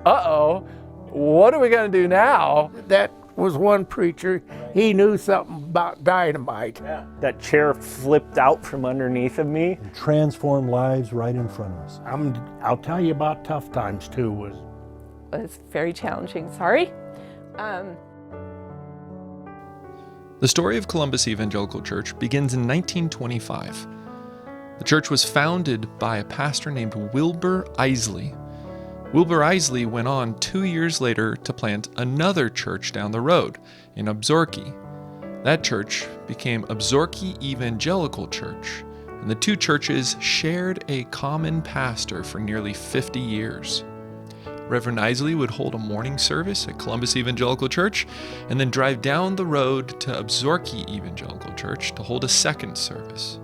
uh-oh, what are we going to do now? That was one preacher. He knew something about dynamite. That chair flipped out from underneath of me. Transform lives right in front of us. I'll tell you about tough times too. It's very challenging, sorry. The story of Columbus Evangelical Church begins in 1925. The church was founded by a pastor named Wilbur Isley. Wilbur Isley went on 2 years later to plant another church down the road in Absorki. That church became Absorki Evangelical Church, and the two churches shared a common pastor for nearly 50 years. Reverend Isley would hold a morning service at Columbus Evangelical Church and then drive down the road to Absorki Evangelical Church to hold a second service.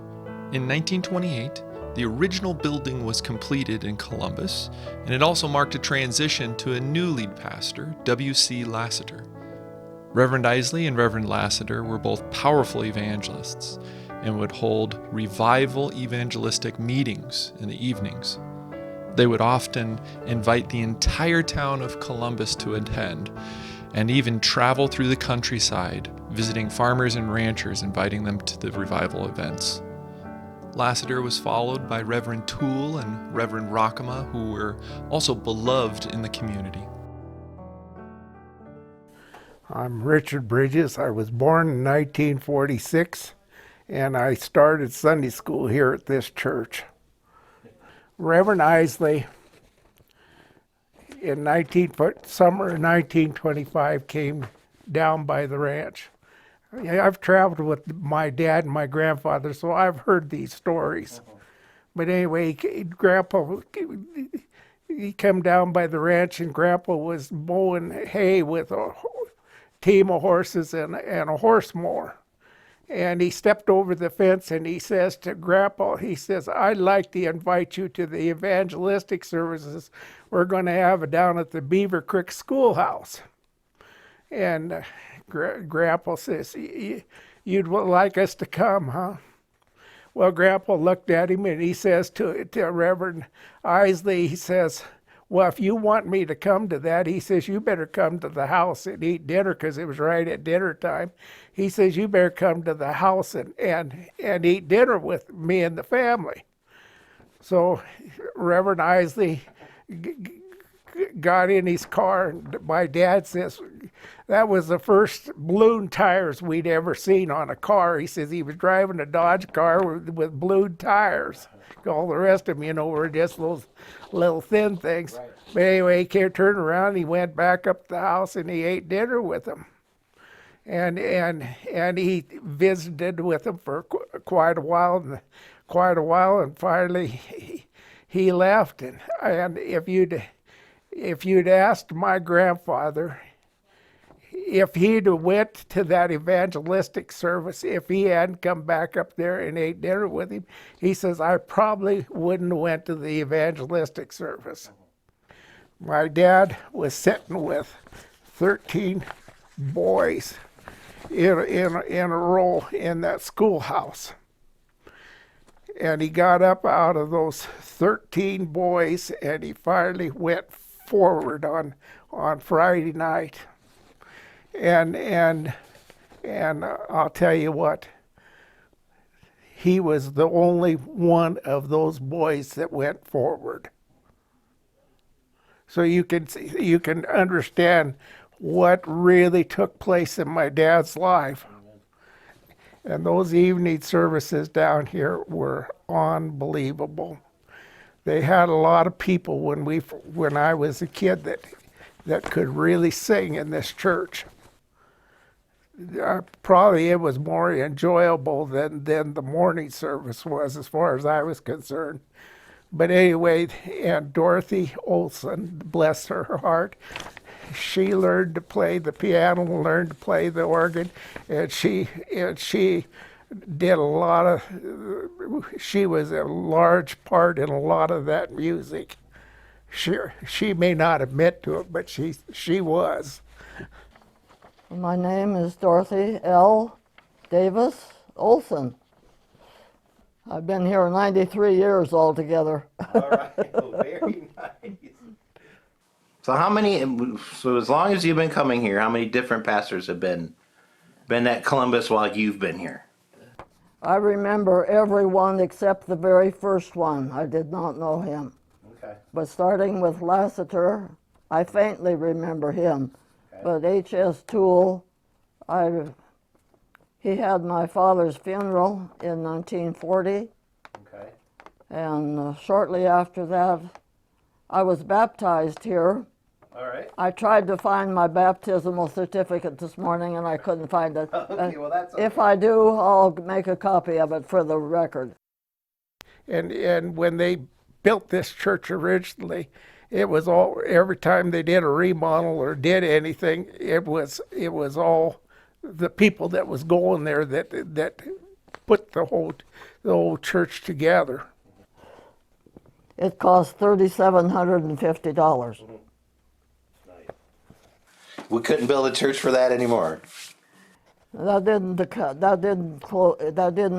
In 1928, the original building was completed in Columbus, and it also marked a transition to a new lead pastor, W.C. Lassiter. Reverend Isley and Reverend Lassiter were both powerful evangelists and would hold revival evangelistic meetings in the evenings. They would often invite the entire town of Columbus to attend, and even travel through the countryside, visiting farmers and ranchers, inviting them to the revival events. Lassiter was followed by Reverend Toole and Reverend Rockema, who were also beloved in the community. I'm Richard Bridges. I was born in 1946, and I started Sunday school here at this church. Reverend Isley, in summer of 1925, came down by the ranch. I've traveled with my dad and my grandfather, so I've heard these stories. But anyway, Grandpa, he came down by the ranch, and Grandpa was mowing hay with a team of horses and a horse mower. And he stepped over the fence and he says to Grandpa, he says, "I'd like to invite you to the evangelistic services we're going to have down at the Beaver Creek Schoolhouse." And Grandpa says, "You'd like us to come, huh?" Well, Grandpa looked at him and he says to Reverend Isley, he says, "Well, if you want me to come to that," he says, "you better come to the house and eat dinner," because it was right at dinner time. He says, "You better come to the house and eat dinner with me and the family." So Reverend Isley got in his car, and my dad says that was the first balloon tires we'd ever seen on a car. He says he was driving a Dodge car with balloon tires. All the rest of them, were just those little thin things. Right. But anyway, he turned around, he went back up to the house, and he ate dinner with them. And he visited with them for quite a while, and finally he left. And if you'd asked my grandfather if he'd went to that evangelistic service, if he hadn't come back up there and ate dinner with him, he says, I probably wouldn't have went to the evangelistic service. My dad was sitting with 13 boys in a row in that schoolhouse. And he got up out of those 13 boys, and he finally went forward on Friday night. And I'll tell you what, he was the only one of those boys that went forward. So you can understand what really took place in my dad's life. And those evening services down here were unbelievable. They had a lot of people when I was a kid that could really sing in this church. Probably it was more enjoyable than the morning service was, as far as I was concerned. But anyway, and Dorothy Olson, bless her heart, she learned to play the piano, learned to play the organ, and she did a lot of, she was a large part in a lot of that music. She may not admit to it, but she was. My name is Dorothy L. Davis Olson. I've been here 93 years altogether. All right, very nice. So how many? So as long as you've been coming here, how many different pastors have been at Columbus while you've been here? I remember everyone except the very first one. I did not know him. Okay. But starting with Lassiter, I faintly remember him. Okay. But H.S. Toole, he had my father's funeral in 1940, Okay. and shortly after that, I was baptized here. All right. I tried to find my baptismal certificate this morning, and I couldn't find it. Okay, well that's okay. If I do, I'll make a copy of it for the record. And when they built this church originally, it was all, every time they did a remodel or did anything, it was all the people that was going there that put the whole church together. It cost $3,750. We couldn't build a church for that anymore. That didn't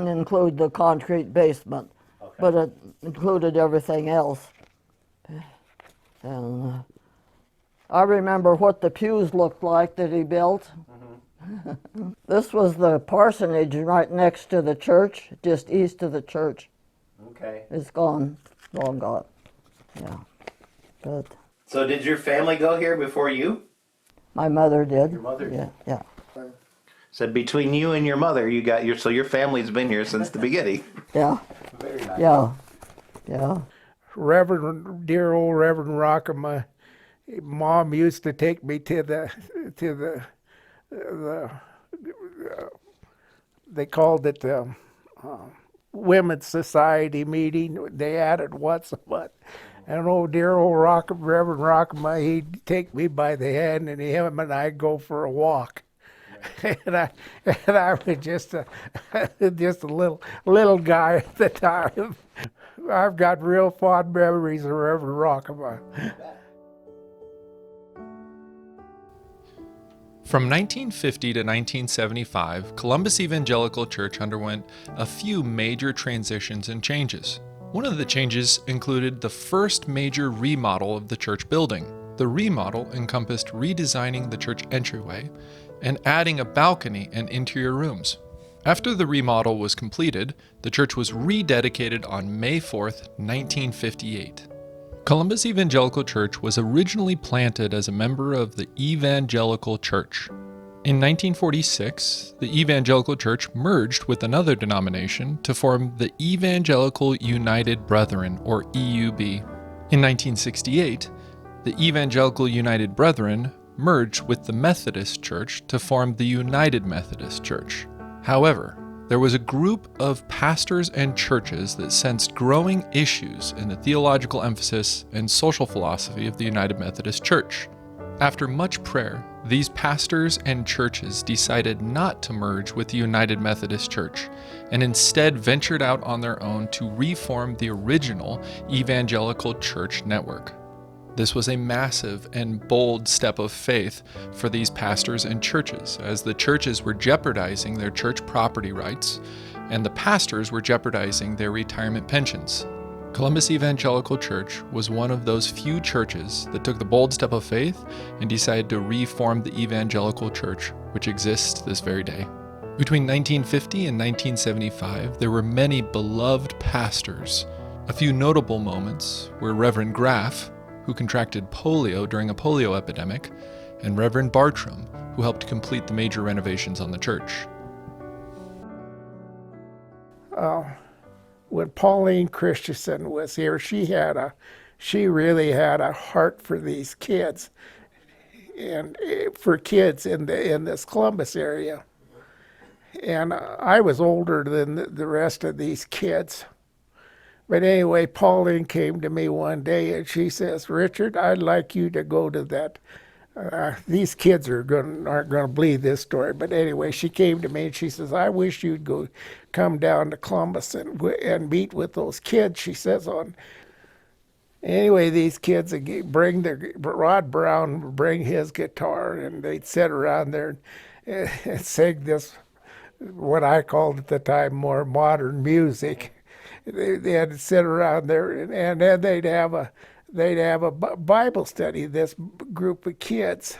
include the concrete basement, but it included everything else. And I remember what the pews looked like that he built. This was the parsonage right next to the church, just east of the church. Okay. It's gone, long gone. Yeah, but So did your family go here before you? my mother did. Your mother did. Yeah. So between you and your mother, you got so your family's been here since the beginning. Yeah. Very nice. Yeah. Dear old Reverend Rockham, my mom used to take me to the they called it the Women's Society meeting. They had it once a month. And dear old Reverend Rockham, he'd take me by the hand, and him and I'd go for a walk. And I was just a little guy at the time. I've got real fond memories of Reverend Rockham. From 1950 to 1975, Columbus Evangelical Church underwent a few major transitions and changes. One of the changes included the first major remodel of the church building. The remodel encompassed redesigning the church entryway and adding a balcony and interior rooms. After the remodel was completed, the church was rededicated on May 4th, 1958. Columbus Evangelical Church was originally planted as a member of the Evangelical Church. In 1946, the Evangelical Church merged with another denomination to form the Evangelical United Brethren, or EUB. In 1968, the Evangelical United Brethren merged with the Methodist Church to form the United Methodist Church. However, there was a group of pastors and churches that sensed growing issues in the theological emphasis and social philosophy of the United Methodist Church. After much prayer, these pastors and churches decided not to merge with the United Methodist Church and instead ventured out on their own to reform the original Evangelical Church network. This was a massive and bold step of faith for these pastors and churches, as the churches were jeopardizing their church property rights and the pastors were jeopardizing their retirement pensions. Columbus Evangelical Church was one of those few churches that took the bold step of faith and decided to reform the Evangelical Church, which exists this very day. Between 1950 and 1975, there were many beloved pastors. A few notable moments were Reverend Graff, who contracted polio during a polio epidemic, and Reverend Bartram, who helped complete the major renovations on the church. When Pauline Christensen was here, she really had a heart for these kids, and for kids in this Columbus area. And I was older than the rest of these kids. But anyway, Pauline came to me one day and she says, "Richard, I'd like you to go to that." These kids aren't going to believe this story, but anyway, she came to me and she says, "I wish you'd come down to Columbus and meet with those kids." She says Anyway, these kids would bring Rod Brown would bring his guitar, and they'd sit around there and sing this, what I called at the time, more modern music. They had to sit around there, and then they'd have they'd have a Bible study, this group of kids.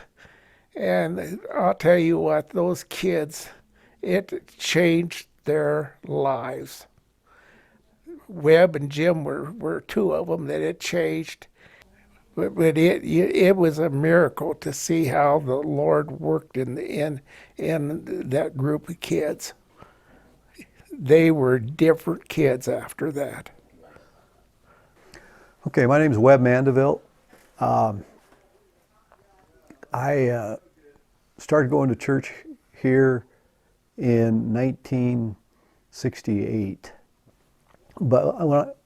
And I'll tell you what, those kids, it changed their lives. Webb and Jim were two of them that it changed. But it was a miracle to see how the Lord worked in that group of kids. They were different kids after that. Okay, my name is Webb Mandeville. I started going to church here in 1968. But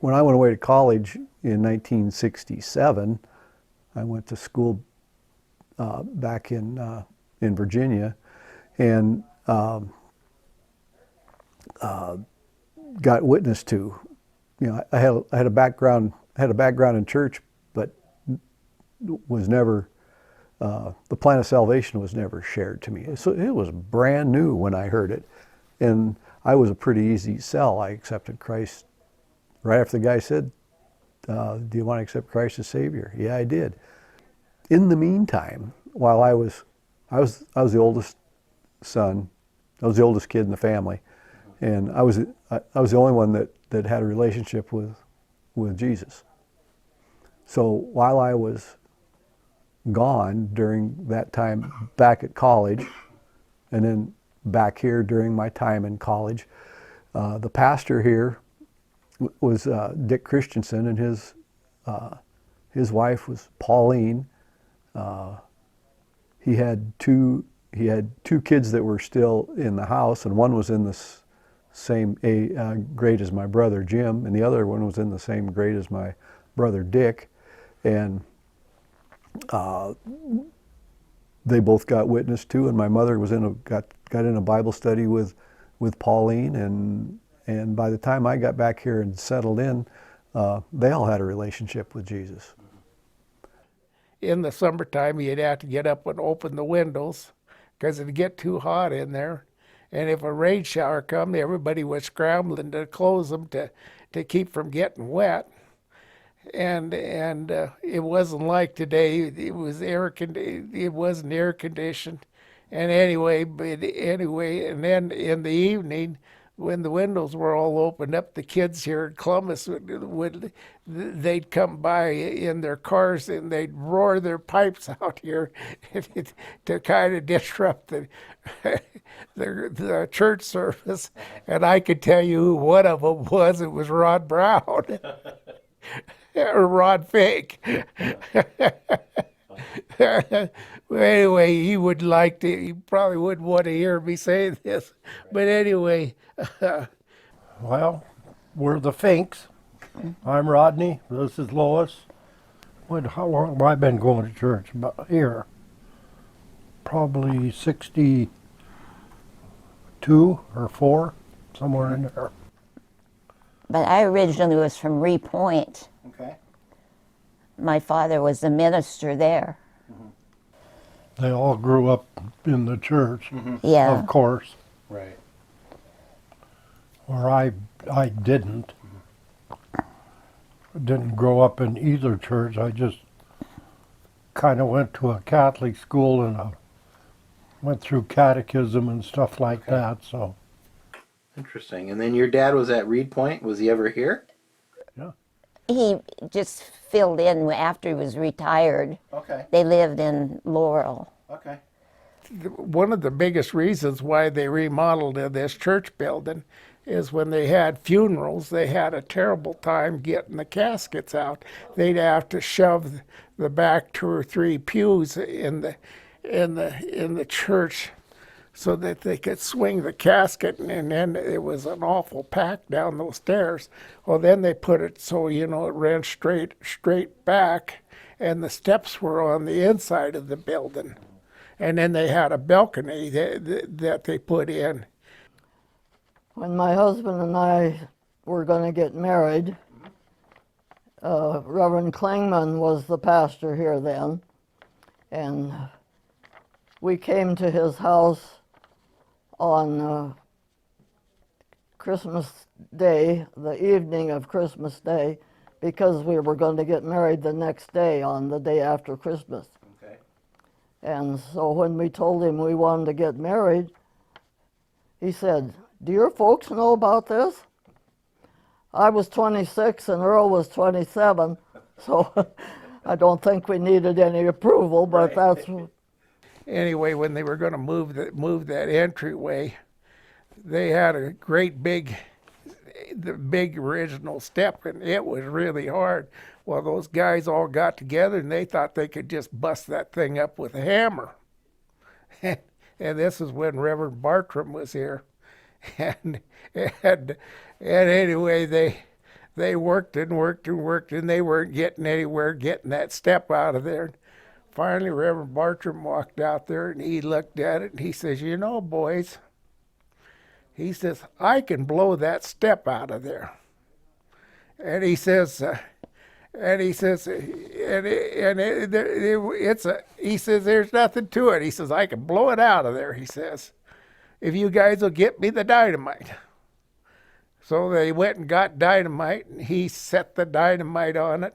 when I went away to college in 1967, I went to school back in Virginia, and got witnessed to. You know, I had a background in church, but was never the plan of salvation was never shared to me. So it was brand new when I heard it, and I was a pretty easy sell. I accepted Christ right after the guy said, "Do you want to accept Christ as Savior?" Yeah, I did. In the meantime, while I was the oldest son, I was the oldest kid in the family, and I was the only one that had a relationship with Jesus. So while I was gone during that time back at college, and then back here during my time in college, the pastor here was Dick Christensen, and his wife was Pauline. He had two kids that were still in the house, and one was in the same grade as my brother Jim, and the other one was in the same grade as my brother Dick, and they both got witnessed to, and my mother was got in a Bible study with Pauline, and by the time I got back here and settled in, they all had a relationship with Jesus. In the summertime, you'd have to get up and open the windows because it'd get too hot in there. And if a rain shower come, everybody was scrambling to close them to keep from getting wet. And it wasn't like today. It wasn't air conditioned. And anyway, and then in the evening, when the windows were all opened up, the kids here in Columbus they'd come by in their cars and they'd roar their pipes out here to kind of disrupt the church service. And I could tell you who one of them was. It was Rod Brown. Or Rod Fake. Well, anyway, he probably wouldn't want to hear me say this. But anyway. Well, we're the Finks. I'm Rodney. This is Lois. How long have I been going to church? About here. Probably 62 or 4, somewhere in there. But I originally was from Ree Point. Okay. My father was a minister there. They all grew up in the church, Yeah. of course. Right. Or I didn't. Didn't grow up in either church. I just kind of went to a Catholic school and went through catechism and stuff like that. So. Interesting. And then your dad was at Reed Point. Was he ever here? Yeah. He just filled in after he was retired. Okay. They lived in Laurel. Okay. One of the biggest reasons why they remodeled this church building is when they had funerals, they had a terrible time getting the caskets out. They'd have to shove the back 2 or 3 pews in the church so that they could swing the casket, and then it was an awful pack down those stairs. Well, then they put it so, it ran straight back, and the steps were on the inside of the building. And then they had a balcony that they put in. When my husband and I were going to get married, Reverend Klingman was the pastor here then, and we came to his house on Christmas Day, the evening of Christmas Day, because we were going to get married the next day on the day after Christmas. Okay. And so when we told him we wanted to get married, he said, "Do your folks know about this?" I was 26 and Earl was 27, so I don't think we needed any approval, but that's... Anyway, when they were going to move that entryway, they had a great the big original step, and it was really hard. Well, those guys all got together and they thought they could just bust that thing up with a hammer. And this is when Reverend Bartram was here. And anyway, they worked and worked and worked, and they weren't getting anywhere getting that step out of there. Finally, Reverend Bartram walked out there and he looked at it and he says, "You know, boys," he says, "I can blow that step out of there." And he says, he says, "There's nothing to it." He says, "I can blow it out of there," he says, "if you guys will get me the dynamite." So they went and got dynamite, and he set the dynamite on it.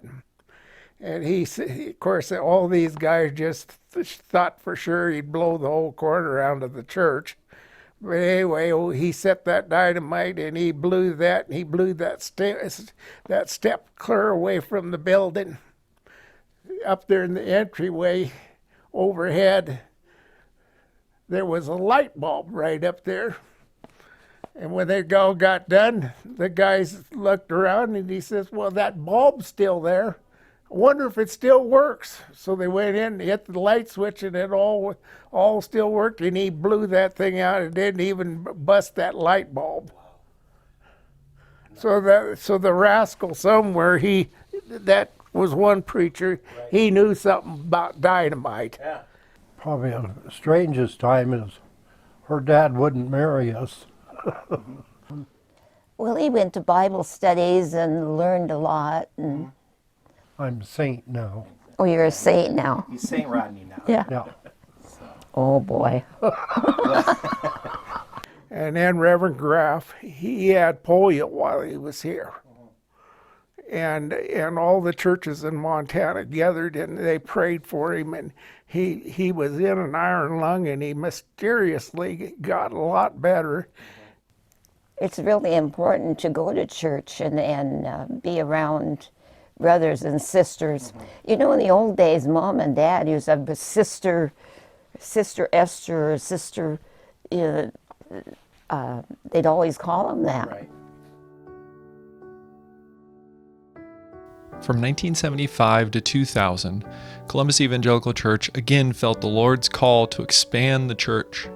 And of course, all these guys just thought for sure he'd blow the whole corner out of the church. But anyway, he set that dynamite, and he blew that, and he blew that step clear away from the building. Up there in the entryway overhead, there was a light bulb right up there. And when they all got done, the guys looked around and he says, "Well, that bulb's still there. I wonder if it still works." So they went in and hit the light switch, and it all still worked, and he blew that thing out and didn't even bust that light bulb. So the rascal somewhere, that was one preacher, he knew something about dynamite. Yeah. Probably the strangest time is her dad wouldn't marry us. Well, he went to Bible studies and learned a lot. And I'm a saint now. oh, you're a saint now. He's St. Rodney now. Yeah. Yeah. Oh boy. And then Reverend Graff, he had polio while he was here. And all the churches in Montana gathered and they prayed for him, and he was in an iron lung, and he mysteriously got a lot better. It's really important to go to church and be around brothers and sisters. You know, in the old days, Mom and Dad used to have a Sister Esther or Sister, they'd always call them that. Right. From 1975 to 2000, Columbus Evangelical Church again felt the Lord's call to expand the church.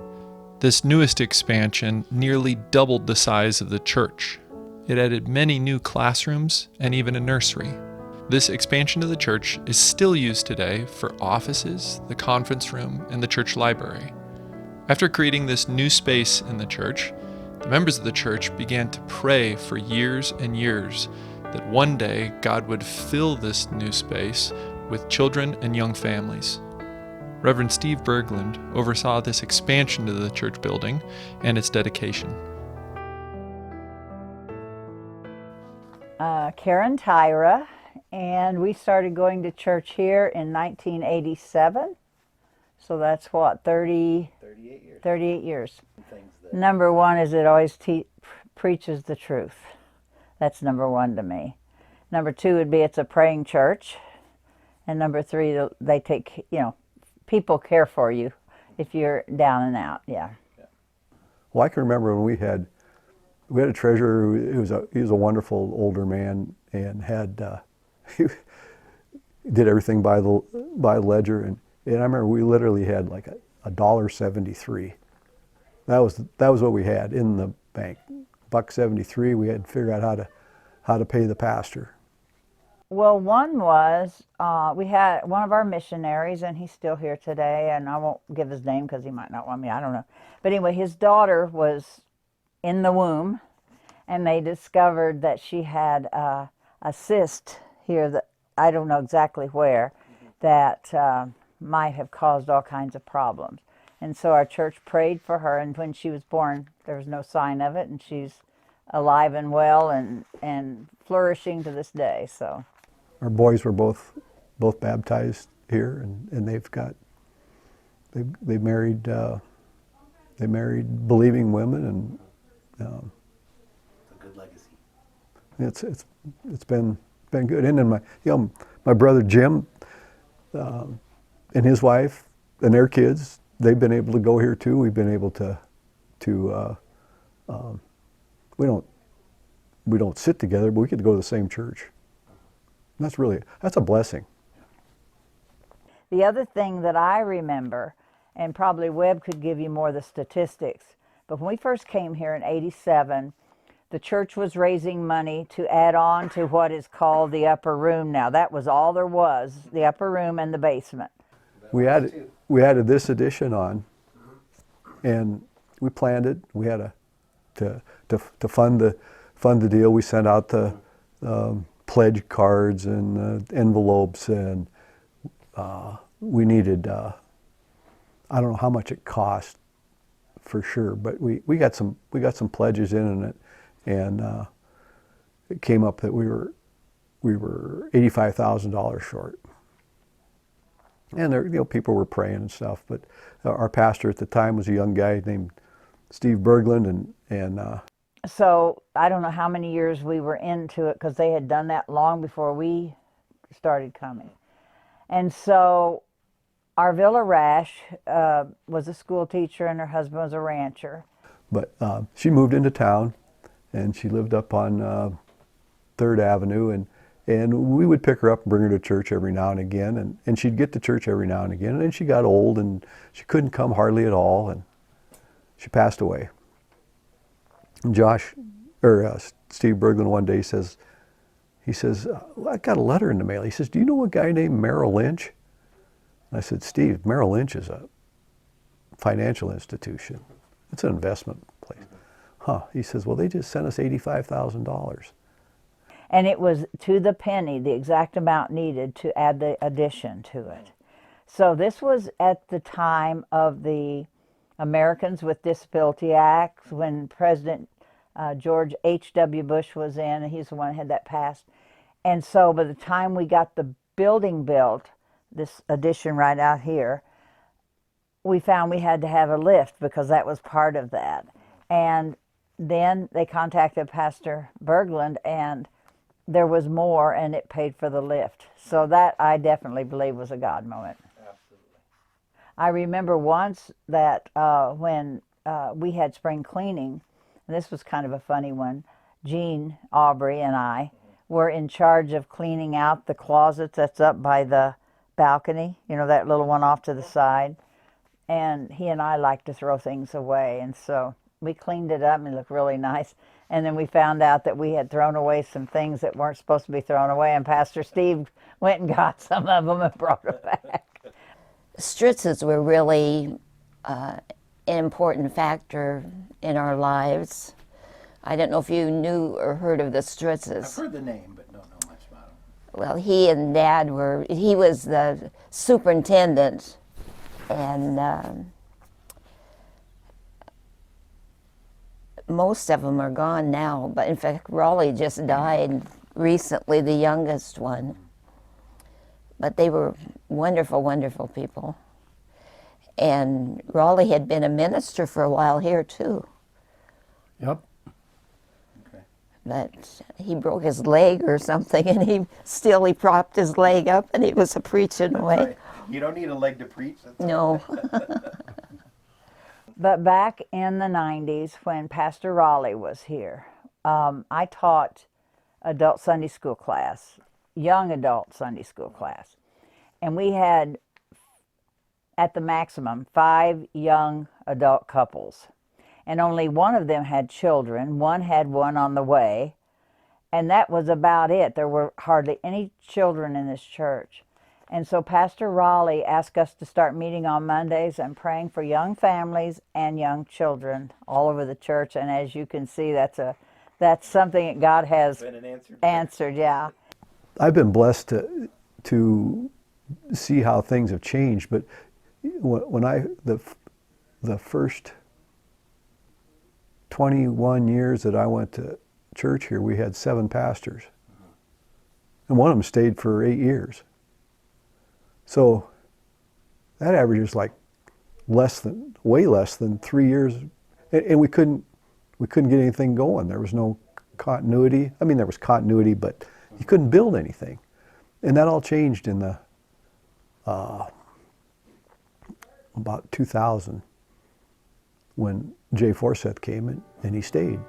This newest expansion nearly doubled the size of the church. It added many new classrooms and even a nursery. This expansion of the church is still used today for offices, the conference room, and the church library. After creating this new space in the church, the members of the church began to pray for years and years that one day God would fill this new space with children and young families. Reverend Steve Berglund oversaw this expansion to the church building and its dedication. Karen Tyra, and we started going to church here in 1987. So that's what, 38 years. 38 years. Number one is it always preaches the truth. That's number one to me. Number two would be it's a praying church. And number three, they take, people care for you if you're down and out, yeah. Well, I can remember when we had a treasurer. He was a wonderful older man and had he did everything by the ledger, and I remember we literally had like $1.73. That was what we had in the bank. $1.73. We had to figure out how to pay the pastor. Well, one was, we had one of our missionaries, and he's still here today, and I won't give his name because he might not want me, I don't know. But anyway, his daughter was in the womb, and they discovered that she had a cyst here that, I don't know exactly where, that might have caused all kinds of problems. And so our church prayed for her, and when she was born, there was no sign of it, and she's alive and well and flourishing to this day. So Our boys were both baptized here, and they married believing women, and It's a good legacy. it's been good. And then my brother Jim and his wife and their kids, they've been able to go here too. We've been able to we don't sit together, but we get to go to the same church. And that's a blessing. the other thing that I remember, and probably Webb could give you more of the statistics, but when we first came here in '87, the church was raising money to add on to what is called the upper room now. That was all there was, the upper room and the basement. We added this addition on, and we planned it. We had to fund the deal. We sent out the pledge cards and envelopes, and we needed. I don't know how much it cost, for sure, but we got some pledges in it, and it came up that we were $85,000 short. And there, people were praying and stuff, but our pastor at the time was a young guy named Steve Berglund, and so I don't know how many years we were into it, because they had done that long before we started coming. And so Arvilla Rash was a school teacher, and her husband was a rancher. But she moved into town, and she lived up on 3rd Avenue, and we would pick her up and bring her to church every now and again, and she'd get to church every now and again, and then she got old, and she couldn't come hardly at all, and she passed away. And Steve Berglund one day says, well, I got a letter in the mail. He says, do you know a guy named Merrill Lynch? And I said, Steve, Merrill Lynch is a financial institution. It's an investment place. Huh. He says, well, they just sent us $85,000. And it was to the penny, the exact amount needed to add the addition to it. So this was at the time of the Americans with Disability Act, when President George H.W. Bush was in, and he's the one that had that passed. And so by the time we got the building built, this addition right out here, we found we had to have a lift, because that was part of that. And then they contacted Pastor Berglund, and there was more, and it paid for the lift. So that, I definitely believe, was a God moment. Absolutely. I remember once that when we had spring cleaning, and this was kind of a funny one, Jean, Aubrey, and I were in charge of cleaning out the closets that's up by the balcony, that little one off to the side. And he and I like to throw things away, and so we cleaned it up and it looked really nice. And then we found out that we had thrown away some things that weren't supposed to be thrown away, and Pastor Steve went and got some of them and brought them back. Stritzes were really an important factor in our lives. I don't know if you knew or heard of the Stritzes. I've heard the name, but don't know much about them. Well, he and Dad he was the superintendent, and most of them are gone now, but in fact, Raleigh just died recently, the youngest one. But they were wonderful, wonderful people. And Raleigh had been a minister for a while here, too. Yep. Okay. But he broke his leg or something, and he propped his leg up, and he was a preaching away. Right. You don't need a leg to preach. That's No. But back in the 90s, when Pastor Raleigh was here, I taught adult Sunday school class, young adult Sunday school class. And we had, at the maximum, 5 young adult couples. And only one of them had children. One had one on the way. And that was about it. There were hardly any children in this church. And so Pastor Raleigh asked us to start meeting on Mondays and praying for young families and young children all over the church. And as you can see, that's something that God has answered. Yeah. I've been blessed to see how things have changed, but when the first 21 years that I went to church here, we had 7 pastors. And one of them stayed for 8 years. So that averages like way less than 3 years. And we couldn't get anything going. There was no continuity. I mean, there was continuity, but you couldn't build anything. And that all changed in the about 2000 when Jay Forseth came and he stayed.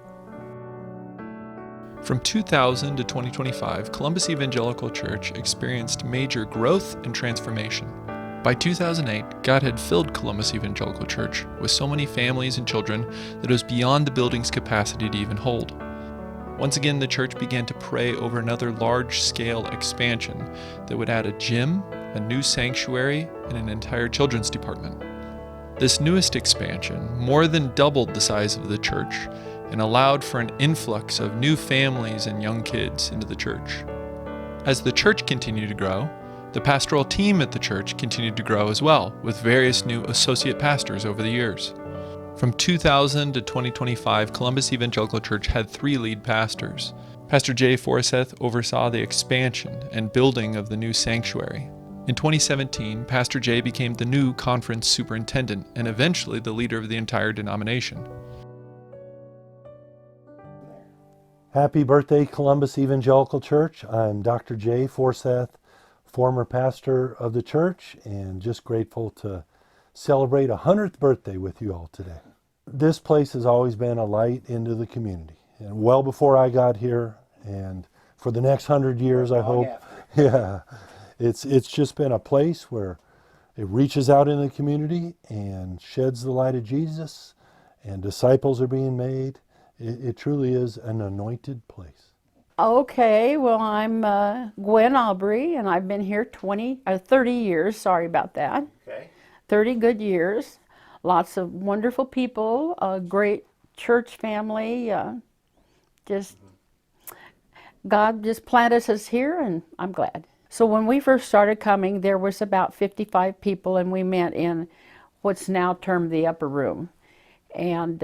From 2000 to 2025, Columbus Evangelical Church experienced major growth and transformation. By 2008, God had filled Columbus Evangelical Church with so many families and children that it was beyond the building's capacity to even hold. Once again, the church began to pray over another large-scale expansion that would add a gym, a new sanctuary, and an entire children's department. This newest expansion more than doubled the size of the church and allowed for an influx of new families and young kids into the church. As the church continued to grow, the pastoral team at the church continued to grow as well, with various new associate pastors over the years. From 2000 to 2025, Columbus Evangelical Church had 3 lead pastors. Pastor Jay Forseth oversaw the expansion and building of the new sanctuary. In 2017, Pastor Jay became the new conference superintendent and eventually the leader of the entire denomination. Happy birthday, Columbus Evangelical Church. I'm Dr. Jay Forseth, former pastor of the church, and just grateful to celebrate a 100th birthday with you all today. This place has always been a light into the community, and well before I got here, and for the next 100 years, I hope. Yeah, it's just been a place where it reaches out in the community and sheds the light of Jesus, and disciples are being made. It truly is an anointed place. Okay, well, I'm Gwen Aubrey, and I've been here 30 years. Sorry about that. Okay. 30 good years. Lots of wonderful people, a great church family. God just planted us here, and I'm glad. So when we first started coming, there was about 55 people, and we met in what's now termed the upper room. And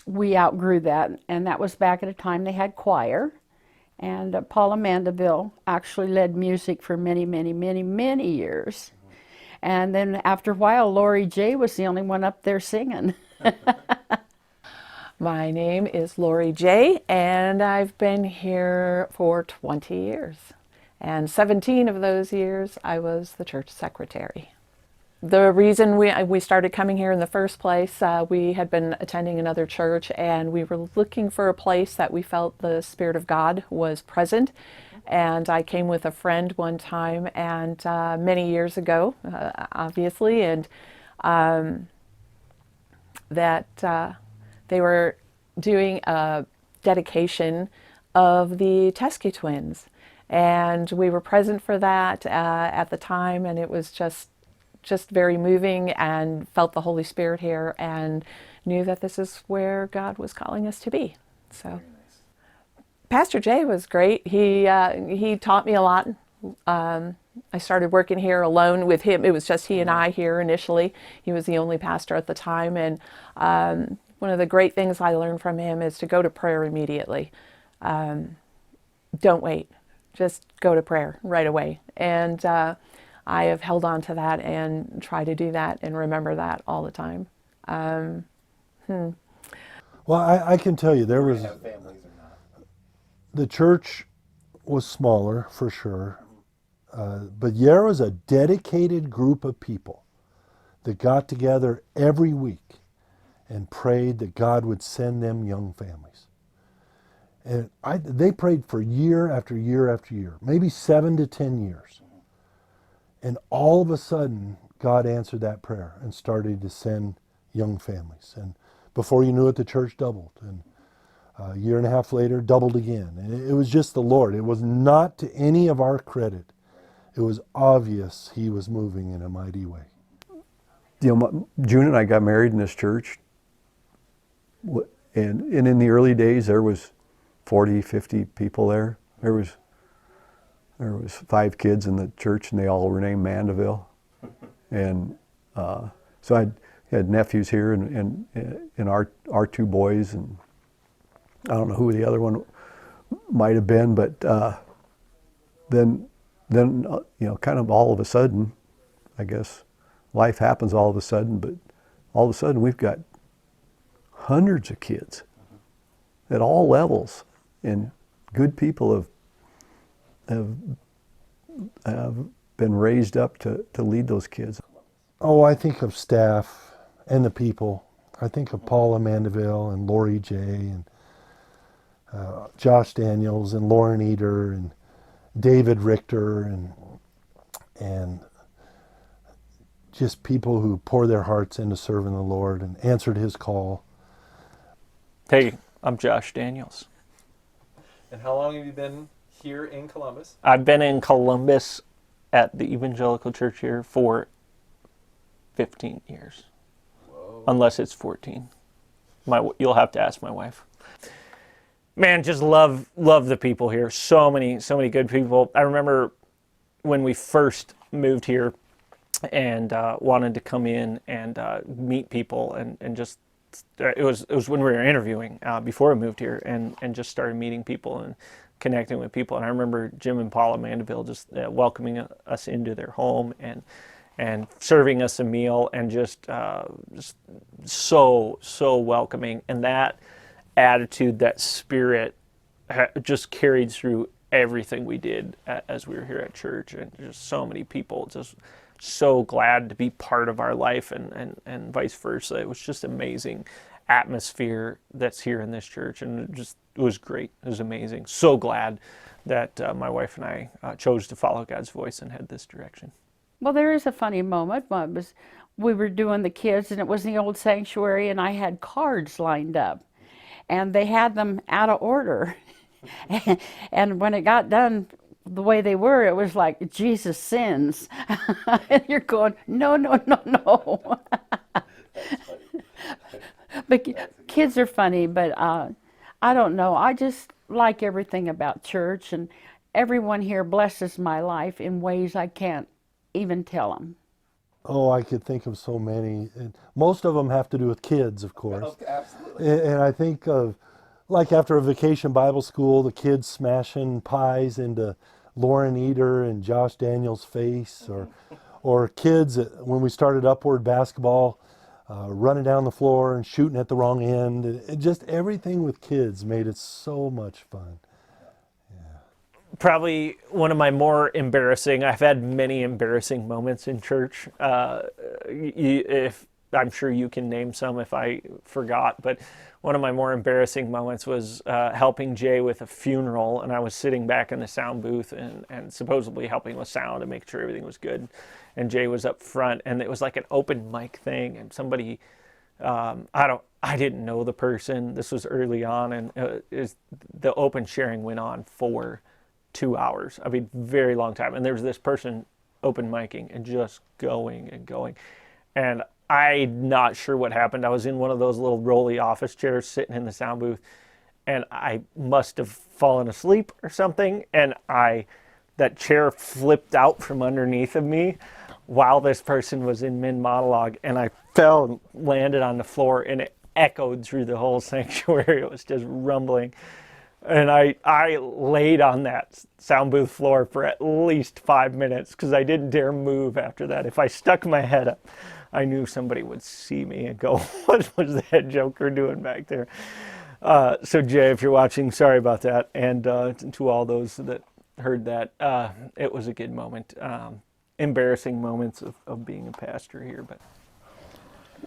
we outgrew that, and that was back at a time they had choir. And Paula Mandeville actually led music for many, many, many, many years. And then after a while, Lori J was the only one up there singing. My name is Lori J, and I've been here for 20 years. And 17 of those years, I was the church secretary. The reason we started coming here in the first place, we had been attending another church, and we were looking for a place that we felt the Spirit of God was present. And I came with a friend one time, and many years ago, obviously, and that they were doing a dedication of the Teskey twins. And we were present for that at the time, and it was just very moving, and felt the Holy Spirit here, and knew that this is where God was calling us to be. So, Pastor Jay was great. He taught me a lot. I started working here alone with him. It was just he and I here initially. He was the only pastor at the time, and one of the great things I learned from him is to go to prayer immediately. Don't wait. Just go to prayer right away. And I have held on to that and try to do that and remember that all the time. Well, I can tell you there was, the church was smaller for sure, but there was a dedicated group of people that got together every week and prayed that God would send them young families. And they prayed for year after year after year, maybe 7 to 10 years. And all of a sudden, God answered that prayer and started to send young families. And before you knew it, the church doubled. And a year and a half later, doubled again. And it was just the Lord. It was not to any of our credit. It was obvious He was moving in a mighty way. You know, June and I got married in this church. And in the early days, there was 40, 50 people there. There was 5 kids in the church, and they all were named Mandeville. And so I had nephews here, and our 2 boys, and I don't know who the other one might have been, but then kind of all of a sudden, I guess life happens all of a sudden, but all of a sudden we've got hundreds of kids at all levels, and good people have been raised up to lead those kids. Oh, I think of staff and the people. I think of Paula Mandeville and Lori J. and Josh Daniels and Lauren Eder and David Richter and just people who pour their hearts into serving the Lord and answered his call. Hey, I'm Josh Daniels. And how long have you been here in Columbus? I've been in Columbus at the Evangelical Church here for 15 years. Whoa. Unless it's 14. You'll have to ask my wife. Man, just love the people here. So many good people. I remember when we first moved here and wanted to come in and meet people and just, it was when we were interviewing before we moved here and just started meeting people and connecting with people. And I remember Jim and Paula Mandeville just welcoming us into their home and serving us a meal and just so welcoming. And that attitude, that spirit just carried through everything we did as we were here at church. And just so many people just so glad to be part of our life and vice versa. It was just amazing atmosphere that's here in this church, and it was great. It was amazing. So glad that my wife and I chose to follow God's voice and head this direction. Well, there is a funny moment. We were doing the kids, and it was the old sanctuary, and I had cards lined up, and they had them out of order. And when it got done the way they were, it was like, Jesus sins. And you're going, no. But kids are funny, but I don't know. I just like everything about church, and everyone here blesses my life in ways I can't even tell them. Oh, I could think of so many. And most of them have to do with kids, of course. Oh, absolutely. And I think of, like after a vacation Bible school, the kids smashing pies into Lauren Eder and Josh Daniels' face, or kids when we started Upward basketball, running down the floor and shooting at the wrong end. Just everything with kids made it so much fun. Probably one of my more embarrassing, I've had many embarrassing moments in church. If I'm sure you can name some if I forgot, but one of my more embarrassing moments was helping Jay with a funeral, and I was sitting back in the sound booth and supposedly helping with sound to make sure everything was good. And Jay was up front, and it was like an open mic thing, and somebody, I didn't know the person. This was early on, and the open sharing went on for 2 hours. I mean, very long time. And there was this person open micing and just going and going. And I'm not sure what happened. I was in one of those little rolly office chairs sitting in the sound booth, and I must have fallen asleep or something. And that chair flipped out from underneath of me while this person was in mid-monologue, and I fell and landed on the floor, and it echoed through the whole sanctuary. It was just rumbling. And I laid on that sound booth floor for at least 5 minutes because I didn't dare move after that. If I stuck my head up, I knew somebody would see me and go, what was that joker doing back there? So Jay, if you're watching, sorry about that. And to all those that heard that, it was a good moment. Embarrassing moments of being a pastor here. But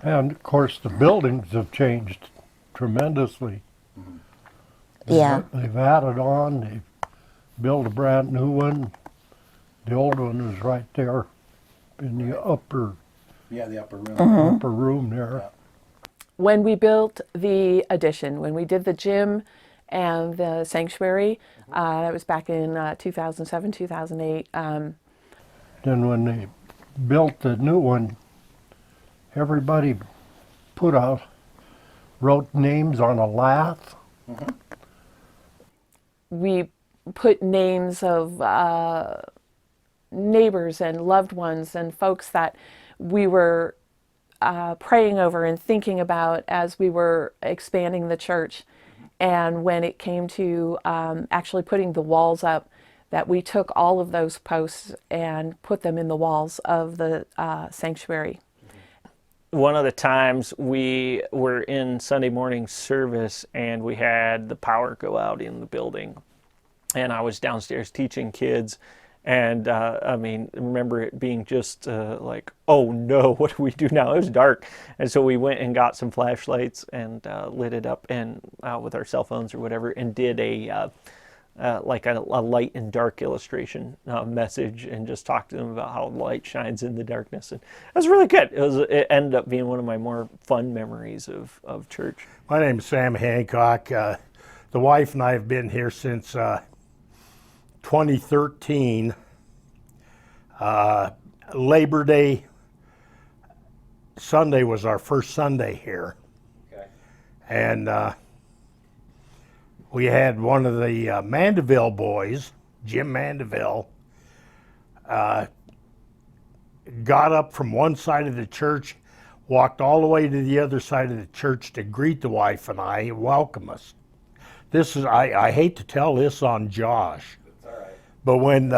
And of course the buildings have changed tremendously. Yeah. They've added on, they've built a brand new one. The old one is right there in the upper Mm-hmm. upper room there. When we built the addition, when we did the gym and the sanctuary, that was back in 2007, 2008. Then when they built the new one, everybody wrote names on a lath. We put names of neighbors and loved ones and folks that we were praying over and thinking about as we were expanding the church. And when it came to actually putting the walls up, that we took all of those posts and put them in the walls of the sanctuary. One of the times we were in Sunday morning service and we had the power go out in the building. And I was downstairs teaching kids. And I mean, remember it being just like, oh no, what do we do now? It was dark. And so we went and got some flashlights and lit it up and with our cell phones or whatever, and did a like a light and dark illustration message, and just talked to them about how light shines in the darkness. And it was really good. It ended up being one of my more fun memories of church. My name is Sam Hancock. The wife and I have been here since 2013. Labor Day Sunday was our first Sunday here. Okay. And we had one of the Mandeville boys, Jim Mandeville, got up from one side of the church, walked all the way to the other side of the church to greet the wife and I and welcome us. This is, I hate to tell this on Josh, all right, but when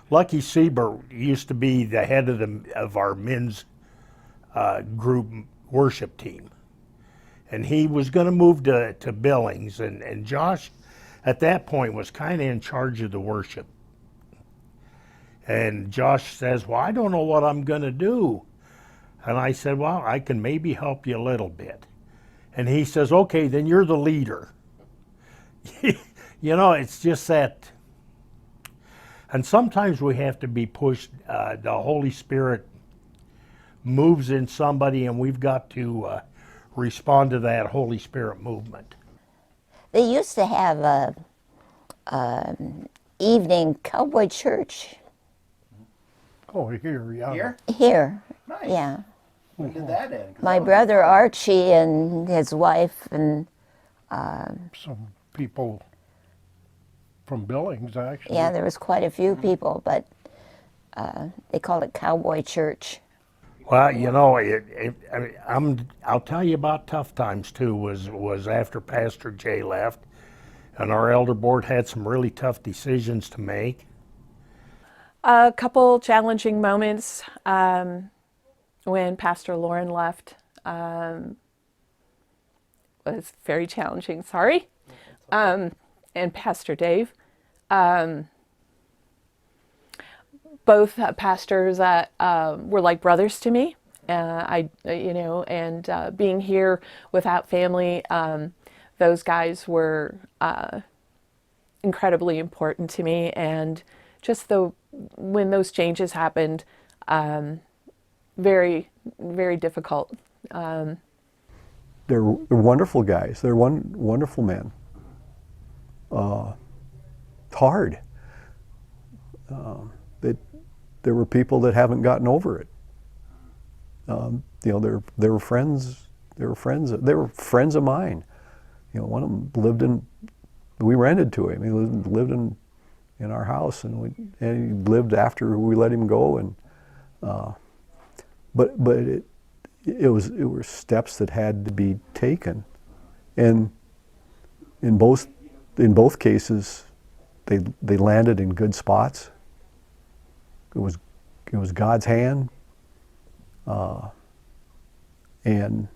Lucky Siebert used to be the head of our men's group worship team. And he was going to move to Billings, and Josh at that point was kind of in charge of the worship. And Josh says, well, I don't know what I'm going to do. And I said, well, I can maybe help you a little bit. And he says, okay, then you're the leader. You know, it's just that. And sometimes we have to be pushed. The Holy Spirit moves in somebody, and we've got to respond to that Holy Spirit movement. They used to have a evening cowboy church. Oh, here, yeah. Here? Here. Nice. Yeah. When did that end? My brother Archie and his wife and some people from Billings, actually. yeah, there was quite a few people, but they called it Cowboy Church. Well, you know, I'll tell you about tough times too. Was after Pastor Jay left, and our elder board had some really tough decisions to make. A couple challenging moments when Pastor Lauren left was very challenging. Sorry, and Pastor Dave. Both pastors were like brothers to me. Being here without family, those guys were incredibly important to me. And just when those changes happened, very, very difficult. They're wonderful guys. They're wonderful men. Hard. There were people that haven't gotten over it. They were friends. They were friends of mine. You know, one of them lived in. We rented to him. He lived in our house, and he lived after we let him go. And but it were steps that had to be taken, and in both cases, they landed in good spots. It was God's hand, and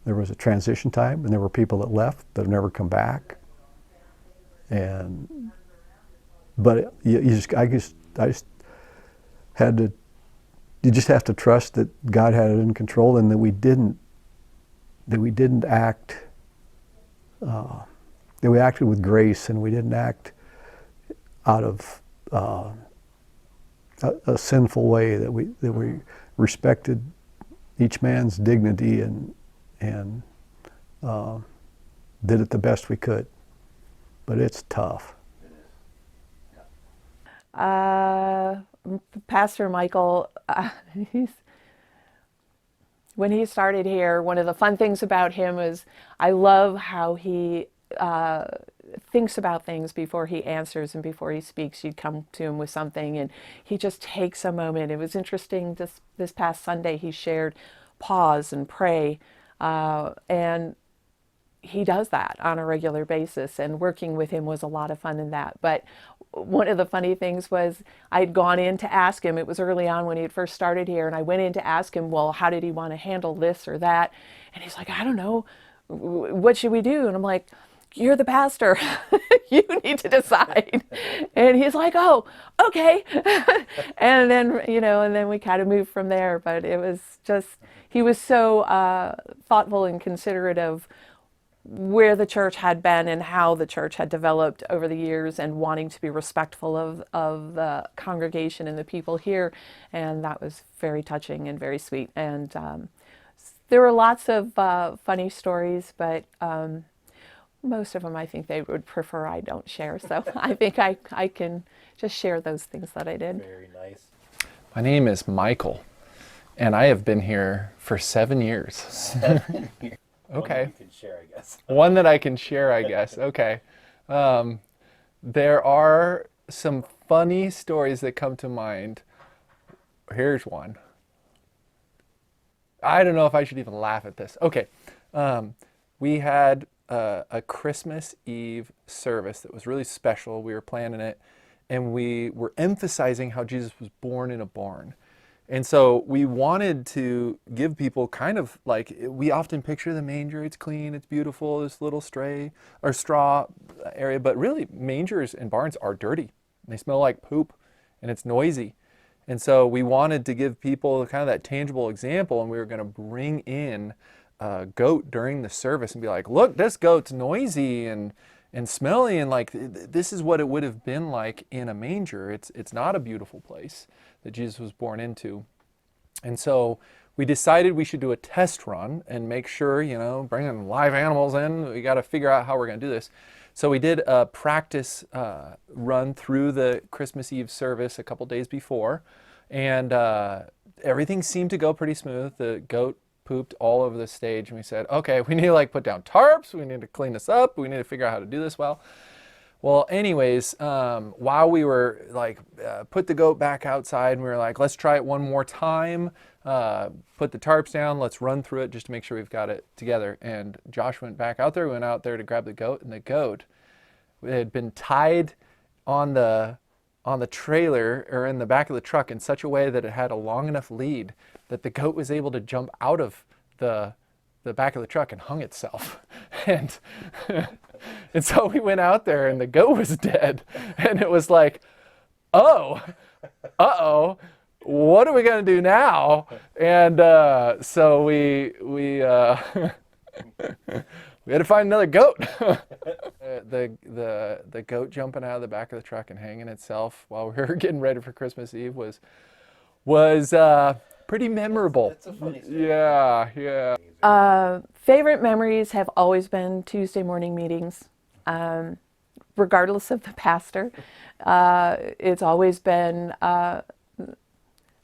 there was a transition time, and there were people that left that have never come back. But I just had to. You just have to trust that God had it in control, and that we didn't act. That we acted with grace, and we didn't act out of a sinful way. That we respected each man's dignity and did it the best we could. But it's tough. Pastor Michael, when he started here, one of the fun things about him is I love how he thinks about things before he answers and before he speaks. You'd come to him with something and he just takes a moment. It was interesting this past Sunday he shared pause and pray, and he does that on a regular basis, and working with him was a lot of fun in that. But one of the funny things was I'd gone in to ask him, it was early on when he had first started here, and I went in to ask him, well, how did he want to handle this or that? And he's like, I don't know, what should we do? And I'm like, you're the pastor. You need to decide. And he's like, oh, okay. And then, and then we kind of moved from there. But it was just, he was so thoughtful and considerate of where the church had been and how the church had developed over the years, and wanting to be respectful of the congregation and the people here. And that was very touching and very sweet. And there were lots of funny stories, but most of them I think they would prefer I don't share. So I think I can just share those things that I did. Very nice. My name is Michael, and I have been here for 7 years. 7 years. Okay. One that you can share, I guess. One that I can share, I guess. Okay. There are some funny stories that come to mind. Here's one. I don't know if I should even laugh at this. Okay. We had a Christmas Eve service that was really special. We were planning it, and we were emphasizing how Jesus was born in a barn. And so we wanted to give people kind of like, we often picture the manger, it's clean, it's beautiful, this little straw area, but really mangers and barns are dirty. They smell like poop, and it's noisy. And so we wanted to give people kind of that tangible example, and we were going to bring in a goat during the service and be like, look, this goat's noisy and smelly, and like this is what it would have been like in a manger. It's not a beautiful place that Jesus was born into. And so we decided we should do a test run and make sure, bringing live animals in, we got to figure out how we're going to do this. So we did a practice run through the Christmas Eve service a couple days before, and everything seemed to go pretty smooth. The goat pooped all over the stage, and we said, okay, we need to put down tarps, we need to clean this up, we need to figure out how to do this well. Well, anyways, while we were put the goat back outside, and we were like, let's try it one more time, put the tarps down, let's run through it just to make sure we've got it together. And Josh went back out there, we went out there to grab the goat, and the goat had been tied on the trailer or in the back of the truck in such a way that it had a long enough lead that the goat was able to jump out of the back of the truck and hung itself. And and so we went out there, and the goat was dead, and it was like, oh, what are we going to do now? And so we we had to find another goat. The goat jumping out of the back of the truck and hanging itself while we were getting ready for Christmas Eve was pretty memorable. It's a funny story. Yeah. Favorite memories have always been Tuesday morning meetings, regardless of the pastor. It's always been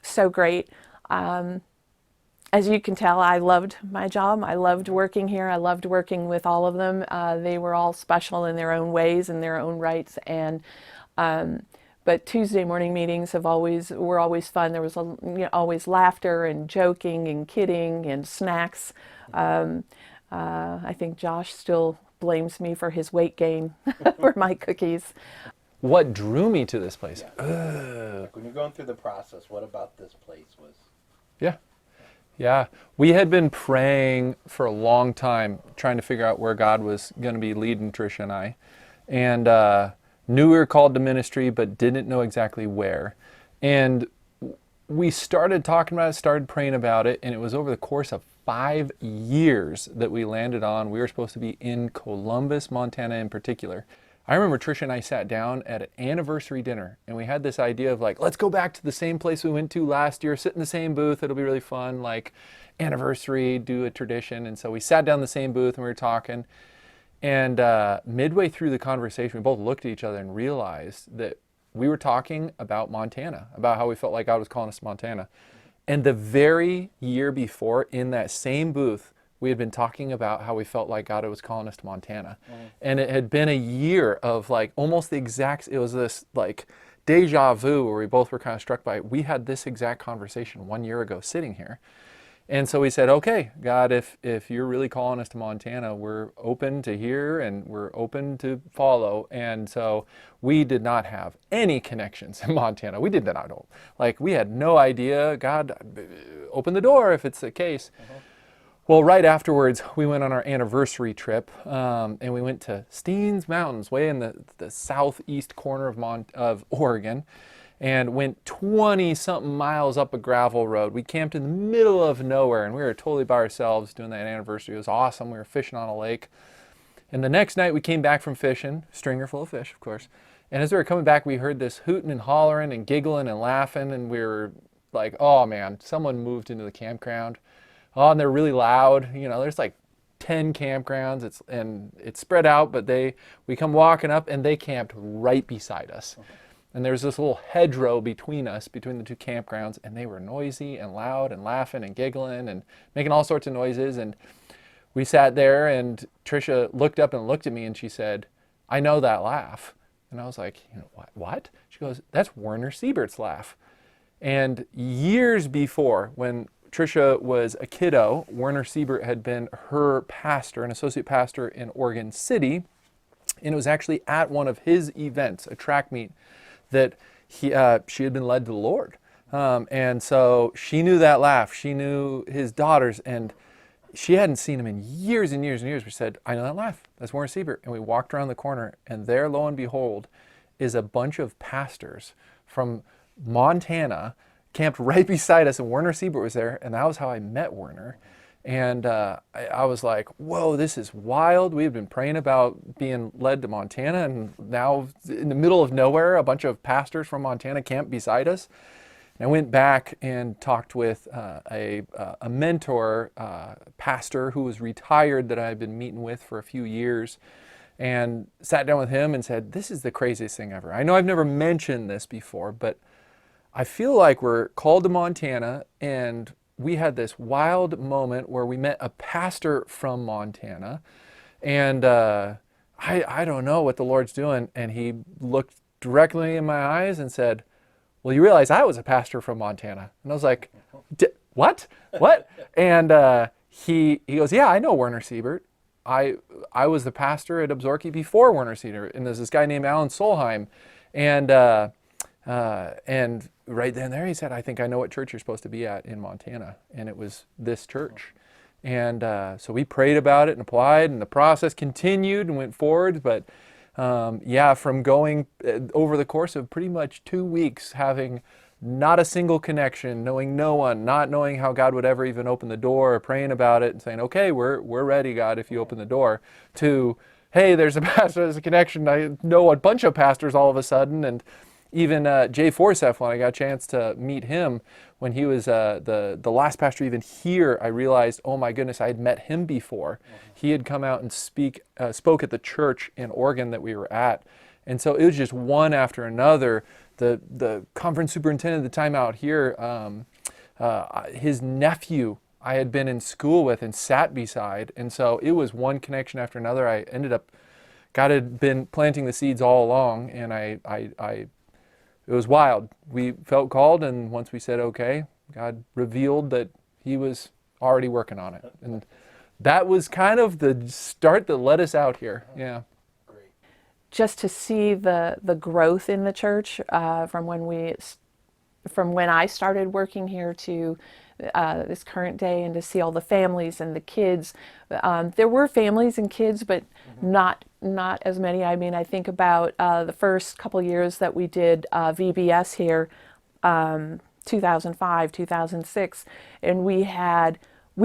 so great. As you can tell, I loved my job. I loved working here. I loved working with all of them. They were all special in their own ways and their own rights. And but Tuesday morning meetings were always fun. There was always laughter and joking and kidding and snacks. I think Josh still blames me for his weight gain for my cookies. What drew me to this place? When you're going through the process, what about this place was? Yeah. We had been praying for a long time, trying to figure out where God was going to be leading Tricia and I. And knew we were called to ministry, but didn't know exactly where. And we started talking about it, started praying about it, and it was over the course of 5 years that we landed on. We were supposed to be in Columbus, Montana in particular. I remember Tricia and I sat down at an anniversary dinner, and we had this idea of let's go back to the same place we went to last year, sit in the same booth, it'll be really fun, anniversary, do a tradition. And so we sat down in the same booth and we were talking, and midway through the conversation, we both looked at each other and realized that we were talking about Montana, about how we felt like God was calling us to Montana. And the very year before, in that same booth, we had been talking about how we felt like God was calling us to Montana. And it had been a year of almost the exact, it was this deja vu where we both were kind of struck by, we had this exact conversation 1 year ago sitting here. And so we said, okay, God, if you're really calling us to Montana, we're open to hear and we're open to follow. And so we did not have any connections in Montana. We did not know. Like, we had no idea. God, open the door if it's the case. Well, right afterwards, we went on our anniversary trip, and we went to Steens Mountains, way in the southeast corner of Oregon, and went 20-something miles up a gravel road. We camped in the middle of nowhere, and we were totally by ourselves doing that anniversary. It was awesome. We were fishing on a lake. And the next night, we came back from fishing, stringer full of fish, of course. And as we were coming back, we heard this hooting and hollering and giggling and laughing, and we were like, oh man, someone moved into the campground. Oh, and they're really loud. You know, there's like 10 campgrounds. It's spread out, but we come walking up, and they camped right beside us. And there's this little hedgerow between us, between the two campgrounds, and they were noisy and loud and laughing and giggling and making all sorts of noises. And we sat there, and Tricia looked up and looked at me, and she said, I know that laugh. And I was like, you know, what? She goes, that's Werner Siebert's laugh. And years before, when Tricia was a kiddo, Werner Siebert had been her pastor, an associate pastor in Oregon City, and it was actually at one of his events, a track meet, that she had been led to the Lord. And so she knew that laugh. She knew his daughters, and she hadn't seen him in years and years and years. We said, I know that laugh. That's Werner Siebert. And we walked around the corner, and there, lo and behold, is a bunch of pastors from Montana camped right beside us, and Werner Siebert was there, and that was how I met Werner. And I was like, whoa, this is wild. We had been praying about being led to Montana, and now in the middle of nowhere, a bunch of pastors from Montana camped beside us. And I went back and talked with a mentor pastor who was retired that I had been meeting with for a few years, and sat down with him and said, this is the craziest thing ever. I know I've never mentioned this before, but I feel like we're called to Montana, and we had this wild moment where we met a pastor from Montana, and I don't know what the Lord's doing. And he looked directly in my eyes and said, well, you realize I was a pastor from Montana? And I was like, what? What? And he goes, yeah, I know Werner Siebert. I was the pastor at Absorki before Werner Siebert, and there's this guy named Alan Solheim. And right then and there, he said, I think I know what church you're supposed to be at in Montana. And it was this church. And so we prayed about it and applied, and the process continued and went forward. But from going over the course of pretty much 2 weeks, having not a single connection, knowing no one, not knowing how God would ever even open the door, praying about it and saying, okay, we're ready, God, if you open the door, to, hey, there's a pastor, there's a connection. I know a bunch of pastors all of a sudden. And even Jay Forsyth, when I got a chance to meet him, when he was the last pastor even here, I realized, oh my goodness, I had met him before. He had come out and spoke at the church in Oregon that we were at. And so it was just one after another. The conference superintendent at the time out here, his nephew I had been in school with and sat beside. And so it was one connection after another. I ended up, God had been planting the seeds all along, and it was wild. We felt called, and once we said okay, God revealed that he was already working on it. And that was kind of the start that led us out here. Yeah. Just to see the growth in the church from when I started working here to this current day, and to see all the families and the kids. There were families and kids, but not as many. I mean, I think about the first couple years that we did VBS here, 2005, 2006, and we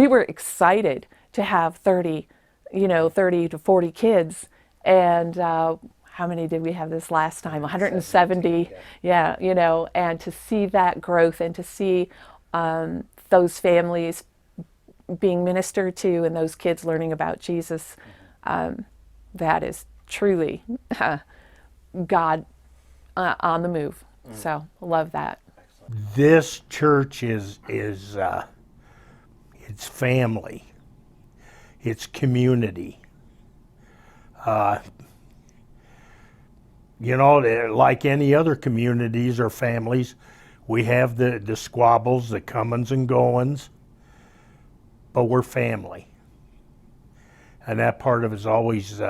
were excited to have 30 to 40 kids. And how many did we have this last time? 170. Yeah, and to see that growth, and to see those families being ministered to, and those kids learning about Jesus, that is truly God on the move. So love that. This church is it's family, it's community. Like any other communities or families, we have the squabbles, the comings and goings. but we're family. And that part of it's always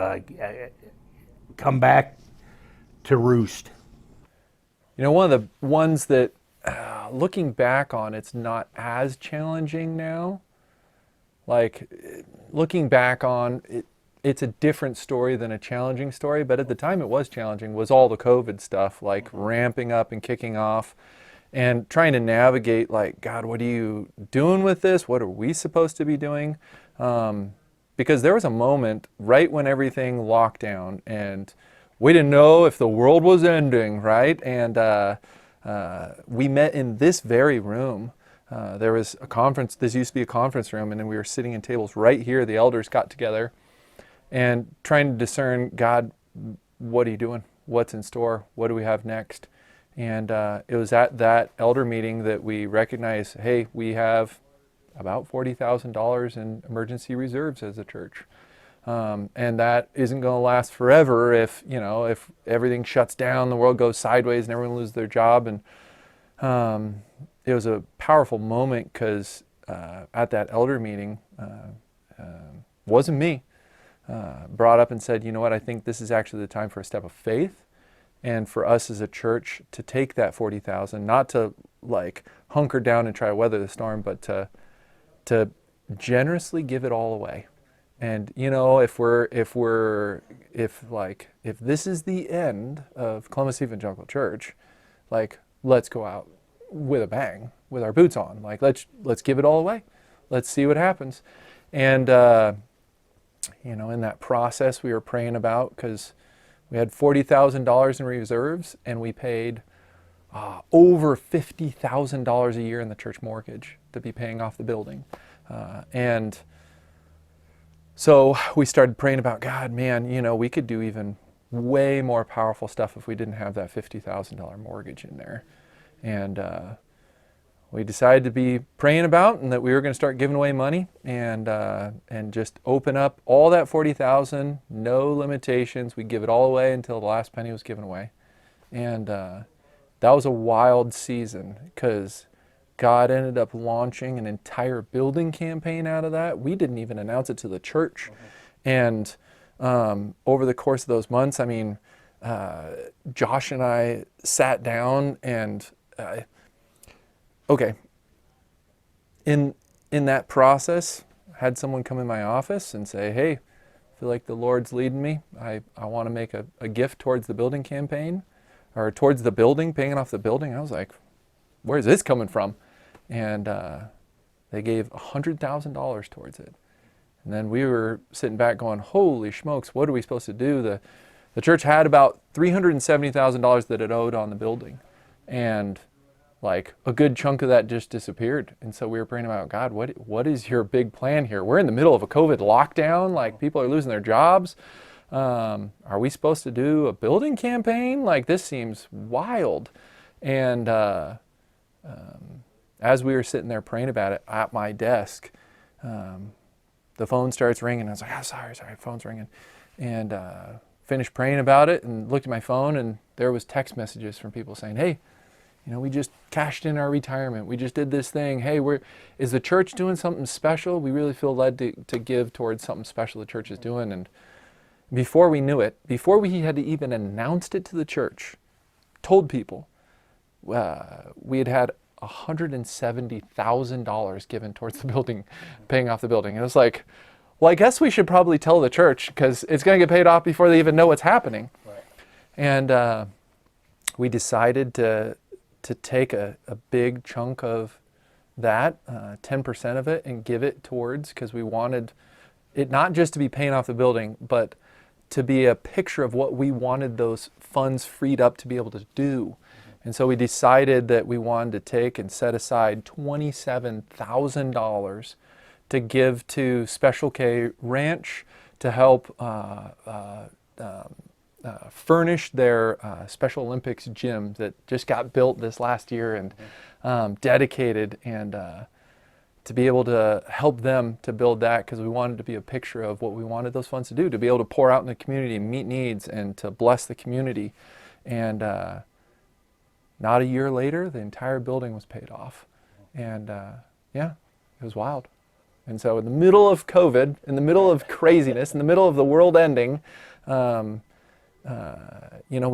come back to roost. You know, one of the ones that, looking back on, it's not as challenging now. Like, looking back on it, it's a different story than a challenging story, but at the time it was challenging, was all the COVID stuff, like ramping up and kicking off and trying to navigate, like, God, what are you doing with this? What are we supposed to be doing? Because there was a moment right when everything locked down and we didn't know if the world was ending, right? And we met in this very room. There was a conference, this used to be a conference room, and then we were sitting in tables right here. The elders got together and trying to discern, God, what are you doing? What's in store? What do we have next? And it was at that elder meeting that we recognized, hey, we have about $40,000 in emergency reserves as a church. And that isn't going to last forever if, you know, if everything shuts down, the world goes sideways and everyone loses their job. And it was a powerful moment because at that elder meeting, wasn't me, brought up and said, you know what, I think this is actually the time for a step of faith and for us as a church to take that 40,000, not to like hunker down and try to weather the storm, but to generously give it all away. And you know, if this is the end of Columbus Evangelical Church, like, let's go out with a bang, with our boots on. Like, let's give it all away. Let's see what happens. And you know, in that process, we were praying about, because we had $40,000 in reserves, and we paid over $50,000 a year in the church mortgage to be paying off the building. And so we started praying about, God, man, you know, we could do even way more powerful stuff if we didn't have that $50,000 mortgage in there. And we decided to be praying about, and that we were going to start giving away money and just open up all that 40,000, no limitations. We'd give it all away until the last penny was given away. And that was a wild season, because God ended up launching an entire building campaign out of that. We didn't even announce it to the church. And over the course of those months, I mean, Josh and I sat down and okay, in that process, had someone come in my office and say, hey, I feel like the Lord's leading me. I want to make a gift towards the building campaign, or towards the building, paying off the building. I was like, where's this coming from? And they gave $100,000 towards it. And then we were sitting back going, holy smokes, what are we supposed to do? The church had about $370,000 that it owed on the building. And like a good chunk of that just disappeared. And so we were praying about, God, what is your big plan here? We're in the middle of a COVID lockdown. Like, people are losing their jobs. Are we supposed to do a building campaign? Like, this seems wild. And as we were sitting there praying about it at my desk, the phone starts ringing. I was like, sorry, phone's ringing. And finished praying about it and looked at my phone, and there was text messages from people saying, hey, you know, we just cashed in our retirement. We just did this thing. Hey, is the church doing something special? We really feel led to give towards something special the church is doing. And before we knew it, before we had even announced it to the church, told people, we had $170,000 given towards the building, paying off the building. And it was like, well, I guess we should probably tell the church, because it's going to get paid off before they even know what's happening. Right. And we decided to take a big chunk of that, 10% of it, and give it towards, because we wanted it not just to be paying off the building, but to be a picture of what we wanted those funds freed up to be able to do. And so we decided that we wanted to take and set aside $27,000 to give to Special K Ranch to help furnish their Special Olympics gym that just got built this last year, and dedicated, and to be able to help them to build that, because we wanted to be a picture of what we wanted those funds to do, to be able to pour out in the community, meet needs, and to bless the community. And not a year later, the entire building was paid off. And yeah, it was wild. And so in the middle of COVID, in the middle of craziness, in the middle of the world ending, we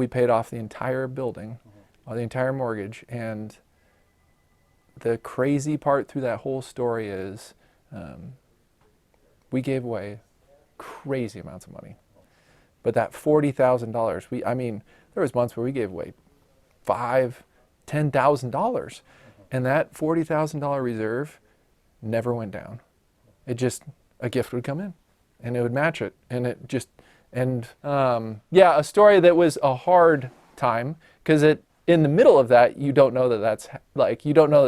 paid off the entire building, the entire mortgage. And the crazy part through that whole story is we gave away crazy amounts of money. But that $40,000, there was months where we gave away $10,000. And that $40,000 reserve never went down. It just, a gift would come in and it would match it. And it just, a story that was a hard time, because in the middle of that, you don't know that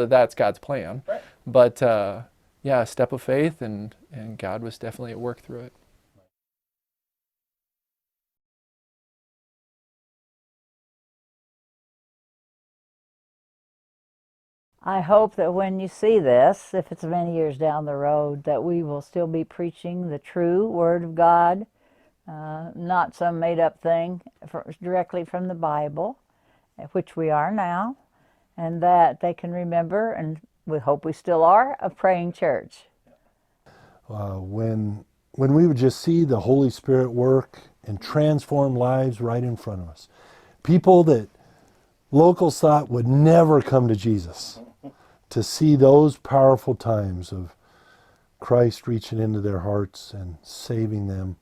that's God's plan. Right. But a step of faith, and God was definitely at work through it. I hope that when you see this, if it's many years down the road, that we will still be preaching the true Word of God, not some made-up thing, directly from the Bible, which we are now, and that they can remember, and we hope we still are, a praying church. When we would just see the Holy Spirit work and transform lives right in front of us. People that locals thought would never come to Jesus. To see those powerful times of Christ reaching into their hearts and saving them,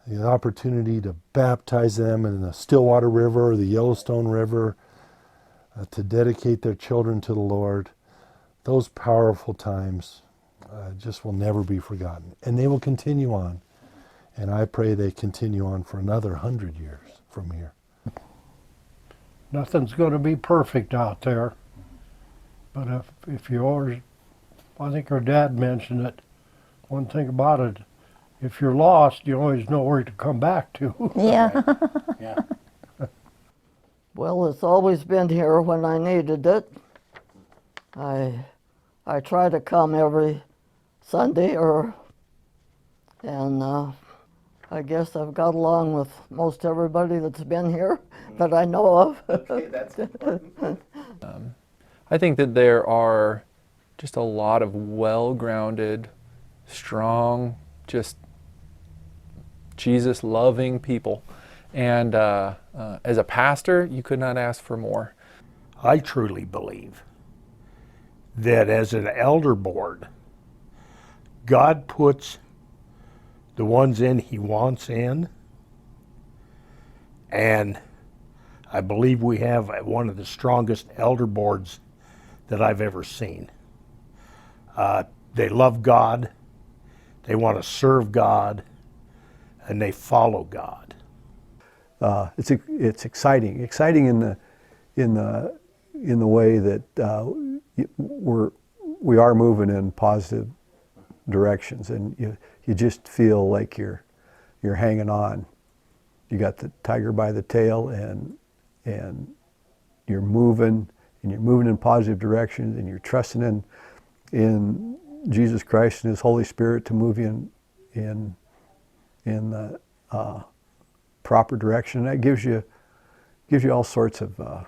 the opportunity to baptize them in the Stillwater River or the Yellowstone River, to dedicate their children to the Lord, those powerful times just will never be forgotten. And they will continue on. And I pray they continue on for another 100 years from here. Nothing's going to be perfect out there. But if you always, I think our dad mentioned it, one thing about it, if you're lost, you always know where to come back to. Yeah. Yeah. Well, it's always been here when I needed it. I try to come every Sunday, and I guess I've got along with most everybody that's been here that I know of. Okay, that's important. I think that there are just a lot of well-grounded, strong, just Jesus-loving people. And as a pastor, you could not ask for more. I truly believe that as an elder board, God puts the ones in He wants in, and I believe we have one of the strongest elder boards that I've ever seen. They love God, they want to serve God, and they follow God. It's exciting in the way that we are moving in positive directions, and you just feel like you're hanging on. You got the tiger by the tail, and you're moving in positive directions, and you're trusting in Jesus Christ and His Holy Spirit to move you in the proper direction. And that gives you all sorts of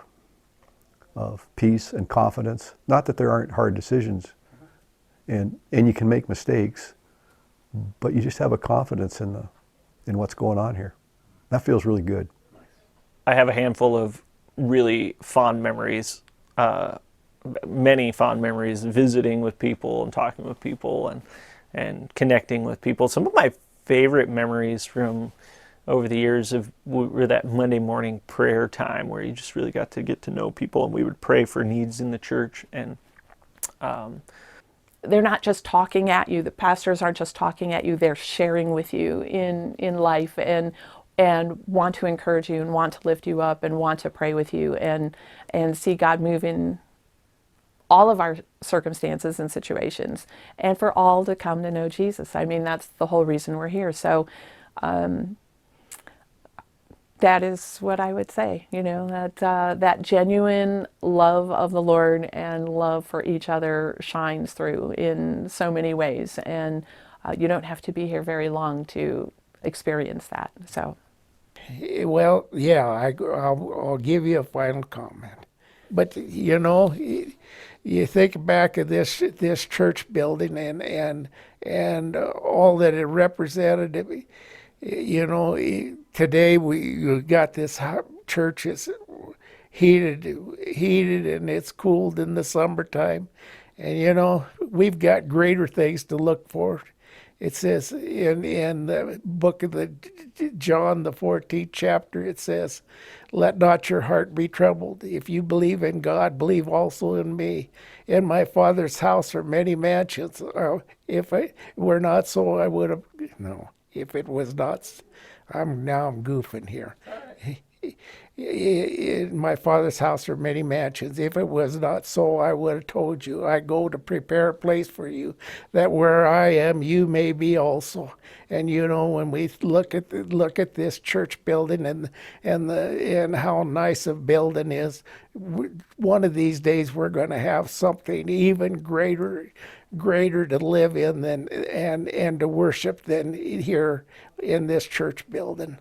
peace and confidence. Not that there aren't hard decisions, and you can make mistakes, but you just have a confidence in what's going on here. That feels really good. I have a handful of really fond memories, many fond memories, visiting with people and talking with people and connecting with people. Some of my favorite memories from over the years were that Monday morning prayer time where you just really got to get to know people, and we would pray for needs in the church. And they're not just talking at you. The pastors aren't just talking at you. They're sharing with you in life, and want to encourage you, and want to lift you up, and want to pray with you, and see God move in all of our circumstances and situations, and for all to come to know Jesus. I mean, that's the whole reason we're here. So that is what I would say, that genuine love of the Lord and love for each other shines through in so many ways, and you don't have to be here very long to experience that. So, well, yeah, I'll give you a final comment. But you think back of this church building and all that it represented. You know, today we got this church is heated, and it's cooled in the summertime. And you know, we've got greater things to look for. It says in the book of the John, the 14th chapter, it says, "Let not your heart be troubled. If you believe in God, believe also in me. In my Father's house are many mansions. If it were not so, I would have." No, if it was not, I'm goofing here. In my Father's house are many mansions. If it was not so, I would have told you. I go to prepare a place for you, that where I am, you may be also. And you know, when we look at this church building and how nice a building is, one of these days we're going to have something even greater to live in than and to worship than here in this church building.